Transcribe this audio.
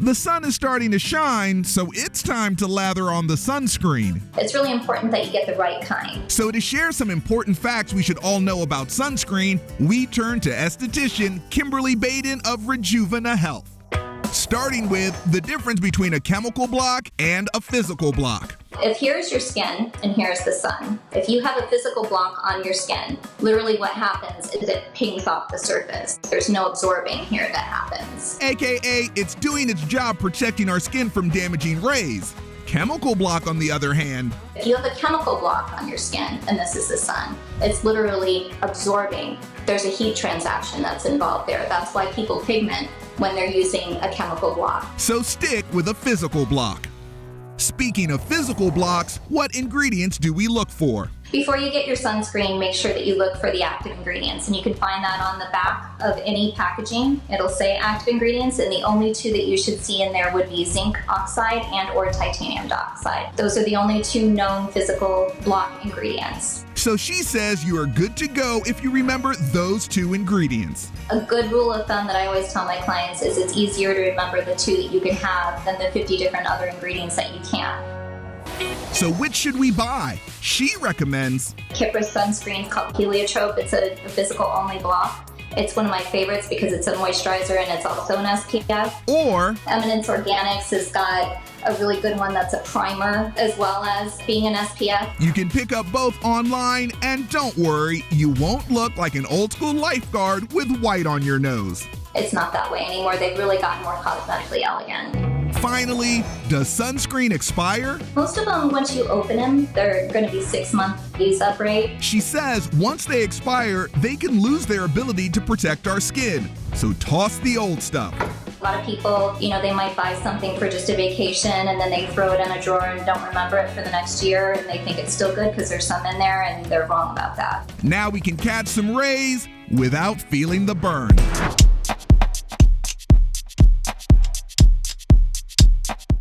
The sun is starting to shine, so it's time to lather on the sunscreen. It's really important that you get the right kind. So to share some important facts we should all know about sunscreen, we turn to esthetician Kimberly Baden of Rejuvena Health. Starting with the difference between a chemical block and a physical block. If here's your skin and here's the sun, if you have a physical block on your skin, literally what happens is it pings off the surface. There's no absorbing here that happens. AKA, it's doing its job protecting our skin from damaging rays. Chemical block, on the other hand, if you have a chemical block on your skin, and this is the sun, it's literally absorbing. There's a heat transaction that's involved there. That's why people pigment when they're using a chemical block. So stick with a physical block. Speaking of physical blocks, what ingredients do we look for? Before you get your sunscreen, make sure that you look for the active ingredients, and you can find that on the back of any packaging. It'll say active ingredients, and the only two that you should see in there would be zinc oxide and or titanium dioxide. Those are the only two known physical block ingredients. So she says you are good to go if you remember those two ingredients. A good rule of thumb that I always tell my clients is it's easier to remember the two that you can have than the 50 different other ingredients that you can't. So which should we buy? She recommends Kipra's sunscreen called Heliotrope. It's a physical only block. It's one of my favorites because it's a moisturizer and it's also an SPF. Or Eminence Organics has got a really good one that's a primer as well as being an SPF. You can pick up both online, and don't worry, you won't look like an old school lifeguard with white on your nose. It's not that way anymore. They've really gotten more cosmetically elegant. Finally, does sunscreen expire? Most of them, once you open them, they're going to be 6-month use-up rate. She says once they expire, they can lose their ability to protect our skin. So toss the old stuff. A lot of people, they might buy something for just a vacation and then they throw it in a drawer and don't remember it for the next year, and they think it's still good because there's some in there, and they're wrong about that. Now we can catch some rays without feeling the burn.